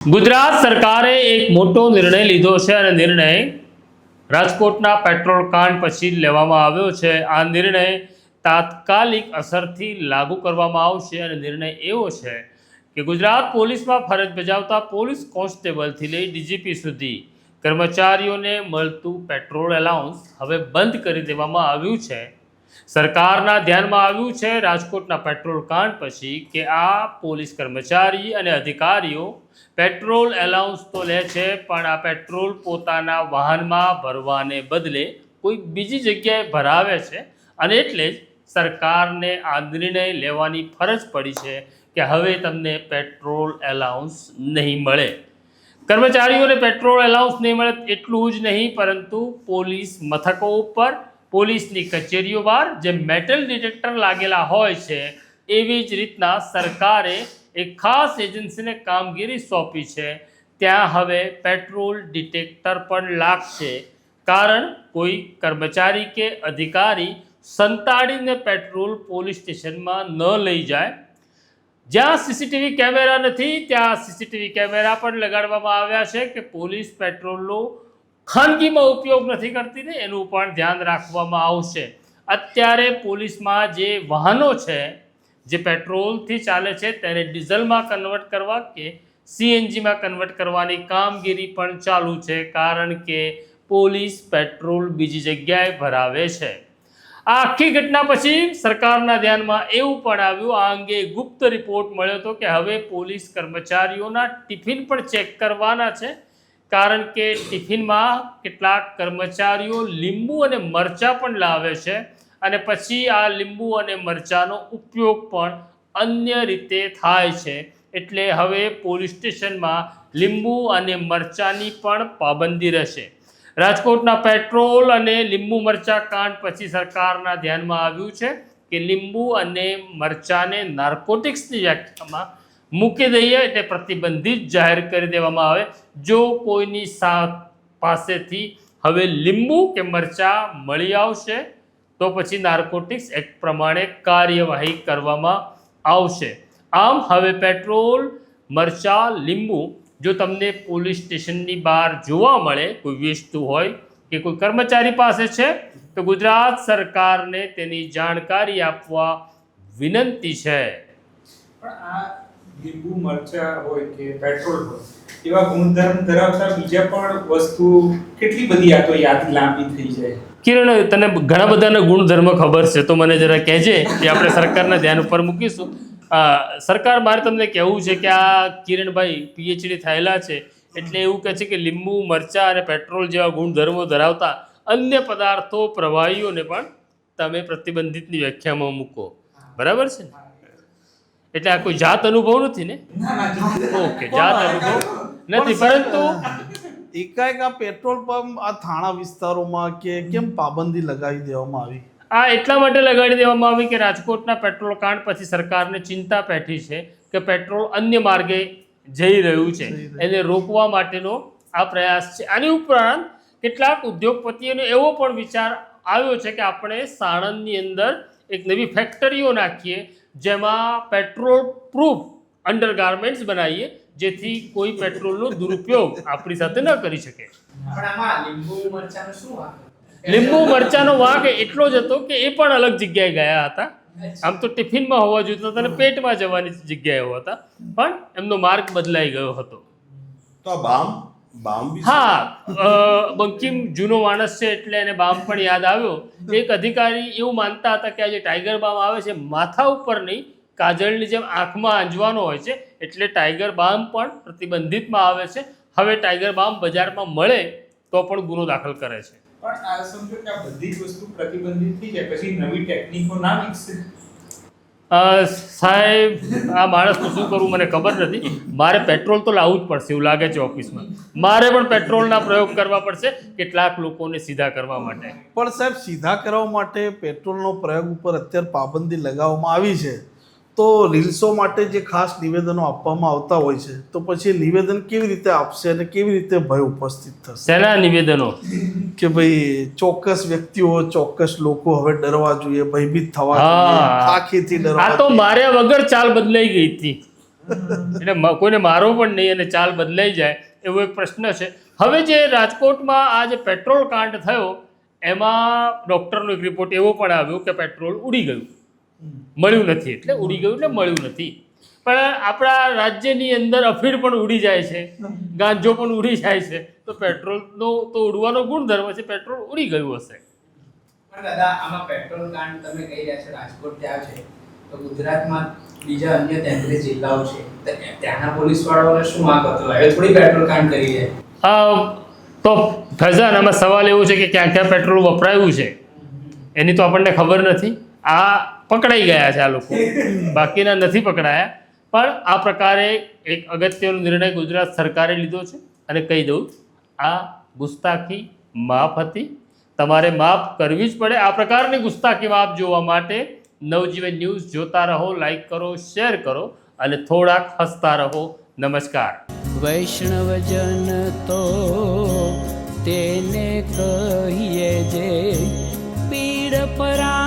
ગુજરાત સરકારે એક મોટો નિર્ણય લીધો છે અને નિર્ણય રાજકોટના પેટ્રોલ કાંડ પછી લેવામાં આવ્યો છે। આ નિર્ણય તાત્કાલિક અસરથી લાગુ કરવામાં આવશે અને નિર્ણય એવો છે કે ગુજરાત પોલીસમાં ફરજ બજાવતા પોલીસ કોન્સ્ટેબલથી લઈ ડીજીપી સુધી કર્મચારીઓને મળતું પેટ્રોલ એલાઉન્સ હવે બંધ કરી દેવામાં આવ્યું છે। સરકારના ધ્યાનમાં આવ્યું છે રાજકોટના પેટ્રોલ કાંડ પછી કે આ પોલીસ કર્મચારી અને અધિકારીઓ પેટ્રોલ એલાઉન્સ તો લે છે પણ આ પેટ્રોલ પોતાના વાહનમાં ભરવાને બદલે કોઈ બીજી જગ્યાએ ભરાવે છે અને એટલે જ સરકારને આ નિર્ણય લેવાની ફરજ પડી છે કે હવે તમને પેટ્રોલ એલાઉન્સ નહીં મળે। કર્મચારીઓને પેટ્રોલ એલાઉન્સ નહીં મળે એટલું જ નહીં પરંતુ પોલીસ મથકો ઉપર પોલીસની કચેરીઓ બહાર જે મેટલ ડિટેક્ટર લાગેલા હોય છે એવી જ રીતના સરકારે એક ખાસ એજન્સીને કામગીરી સોંપી છે। ત્યાં હવે પેટ્રોલ ડિટેક્ટર પણ લાગશે કારણ કોઈ કર્મચારી કે અધિકારી સંતાડીને પેટ્રોલ પોલીસ સ્ટેશનમાં ન લઈ જાય। જ્યાં સીસીટીવી કેમેરા નથી ત્યાં સીસીટીવી કેમેરા પણ લગાડવામાં આવ્યા છે કે પોલીસ પેટ્રોલનો ખાનગીમાં ઉપયોગ નથી કરતી ને એનું પણ ધ્યાન રાખવામાં આવશે। અત્યારે પોલીસમાં જે વાહનો છે જે પેટ્રોલથી ચાલે છે તેને ડીઝલમાં કન્વર્ટ કરવા કે સીએનજીમાં કન્વર્ટ કરવાની કામગીરી પણ ચાલુ છે કારણ કે પોલીસ પેટ્રોલ બીજી જગ્યાએ ભરાવે છે। આ આખી ઘટના પછી સરકારના ધ્યાનમાં એવું પણ આવ્યું આ અંગે ગુપ્ત રિપોર્ટ મળ્યો હતો કે હવે પોલીસ કર્મચારીઓના ટિફિન પણ ચેક કરવાના છે કારણ કે ટિફિનમાં કેટલાક કર્મચારીઓ લીંબુ અને મરચાં પણ લાવે છે અને પછી આ લીંબુ અને મરચાંનો ઉપયોગ પણ અન્ય રીતે થાય છે એટલે હવે પોલીસ સ્ટેશનમાં લીંબુ અને મરચાંની પણ પાબંદી રહેશે। રાજકોટના પેટ્રોલ અને લીંબુ મરચાં કાંડ પછી સરકારના ધ્યાનમાં આવ્યું છે કે લીંબુ અને મરચાંને નાર્કોટિક્સની વ્યાખ્યામાં મૂકી દઈએ એટલે પ્રતિબંધિત જાહેર કરી દેવામાં આવે। જો કોઈની પાસેથી હવે લીંબુ કે મરચાં મળી આવશે તો પછી નાર્કોટિક્સ એક્ટ પ્રમાણે કાર્યવાહી કરવામાં આવશે। આમ હવે પેટ્રોલ મરચાં લીંબુ જો તમને પોલીસ સ્ટેશનની બહાર જોવા મળે કોઈ વેચતું હોય કે કોઈ કર્મચારી પાસે છે તો ગુજરાત સરકારને તેની જાણકારી આપવા વિનંતી છે। લીંબુ મરચા હોય કે પેટ્રોલ હોય એવા ગુણધર્મ ધરાવતા બીજા પણ વસ્તુ કેટલી બધી આ તો યાદ લાંબી થઈ જાય। કિરણ તને ઘણા બધાના ગુણધર્મ ખબર છે તો મને જરા કહેજે કે આપણે સરકારના ધ્યાન ઉપર મૂકીશું। સરકાર મારે તમને કહેવું છે કે આ કિરણભાઈ પીએચડી થયેલા છે એટલે એવું કહે છે કે લીંબુ મરચાં અને પેટ્રોલ જેવા ગુણધર્મો ધરાવતા અન્ય પદાર્થો પ્રવાહીઓને પણ તમે પ્રતિબંધિતની વ્યાખ્યામાં મૂકો બરાબર છે ને એટલે આ કોઈ જાત અનુભવ નથી ને ઓકે જાત અનુભવ નથી પરંતુ એકાએક આ પેટ્રોલ પંપ આ થાણા વિસ્તારોમાં કે કેમ પાબંદી લગાવી દેવામાં આવી? આ એટલા માટે લગાડી દેવામાં આવી કે રાજકોટના પેટ્રોલ કાંડ પછી સરકારને ચિંતા પેઠી છે કે પેટ્રોલ અન્ય માર્ગે જઈ રહ્યું છે એને રોકવા માટેનો આ પ્રયાસ છે। આની ઉપરાંત કેટલાક ઉદ્યોગપતિઓનો એવો પણ વિચાર આવ્યો છે કે આપણે સાણંદની અંદર એક નવી ફેક્ટરીઓ નાખીએ જેમાં પેટ્રોલ પ્રૂફ અંડરગાર્મેન્ટ્સ બનાવીએ જેથી કોઈ પેટ્રોલનો દુરુપયોગ આપણી સાથે ન કરી શકે। લીંબુ મરચાંનો વાંક એટલો જ હતો કે એ પણ અલગ જગ્યાએ ગયા હતા। આમ તો ટિફિનમાં હોવા જોઈતા હતા અને પેટમાં જવાની જગ્યાએ હોવા હતા પણ એમનો માર્ગ બદલાઈ ગયો હતો। તો બામ હા બંકિમ જૂનો માણસ છે એટલે એને બામ પણ યાદ આવ્યો। એક અધિકારી એવું માનતા હતા કે આ જે ટાઈગર બામ આવે છે માથા ઉપર નહીં કાજળની જેમ આંખમાં આંજવાનો હોય છે એટલે ટાઈગર બામ પણ પ્રતિબંધિતમાં આવે છે। હવે ટાઈગર બામ બજારમાં મળે તો પણ ગુનો દાખલ કરે છે। પણ આ સમજો કે આ બધી જ વસ્તુ પ્રતિબંધિત થઈ જાય પછી નવી ટેકનિકો ના વિકસે? સાહેબ આ માણસનું શું કરવું મને ખબર નથી। મારે પેટ્રોલ તો લાવવું જ પડશે એવું લાગે છે ઓફિસમાં મારે પણ પેટ્રોલના પ્રયોગ કરવા પડશે કેટલાક લોકોને સીધા કરવા માટે। પણ સાહેબ સીધા કરવા માટે પેટ્રોલનો પ્રયોગ ઉપર અત્યારે પાબંદી લગાવવામાં આવી છે તો રીલ્સો માટે જે ખાસ નિવેદનો આપવામાં આવતા હોય છે તો પછી નિવેદન કેવી રીતે આપશે અને કેવી રીતે ભય ઉપસ્થિત થશે? શેના નિવેદનો? કે ભાઈ ચોક્કસ વ્યક્તિઓ ચોક્કસ લોકો હવે ડરવા જોઈએ ભયભીત થવા જોઈએ ખાખીથી ડરવા। આ તો મારે વગર ચાલ બદલાઈ ગઈ હતી એટલે કોઈને મારવો પણ નહીં અને ચાલ બદલાઈ જાય એવો એક પ્રશ્ન છે. હવે જે રાજકોટમાં આ જે પેટ્રોલ કાંડ થયો એમાં ડૉક્ટરનો એક રિપોર્ટ એવો પણ આવ્યો કે પેટ્રોલ ઉડી ગયું, મળ્યું નથી. એટલે ઉડી ગયું એટલે મળ્યું નથી. પણ આપણા રાજ્યની અંદર અફીણ પણ ઉડી જાય છે, ગાંજો પણ ઉડી જાય છે, તો પેટ્રોલનો તો ઉડવાનો ગુણધર્મ છે, પેટ્રોલ ઉડી ગયું હશે. પણ દાદા આમાં પેટ્રોલ કાંડ તમે કહી રહ્યા છો રાજકોટ ત્યાં છે, તો ગુજરાતમાં બીજા અન્ય 33 જિલ્લાઓ છે, તો ત્યાંના પોલીસ વાળાઓને શું માંગ હતો? હવે થોડી પેટ્રોલ કાંડ કરી છે. તો ફૈઝાન, આમાં સવાલ એવો છે કે ક્યાં ક્યાં પેટ્રોલ વપરાયું છે એની તો આપણને ખબર નથી. આ પકડાઈ ગયા છે આ લોકો, બાકીના નથી પકડાયા. પણ આ પ્રકારે એક અગત્યનો નિર્ણય ગુજરાત સરકારે લીધો છે અને કહી દઉં, આ ગુસ્તાખી માફ હતી, તમારે માફ કરવી જ પડે. આ પ્રકારની ગુસ્તાખી માફ જોવા માટે નવજીવન ન્યૂઝ જોતા રહો, લાઈક કરો, શેર કરો અને થોડાક હસતા રહો. નમસ્કાર. વૈષ્ણવજન તો તેને કહીએ જે પીડ પરા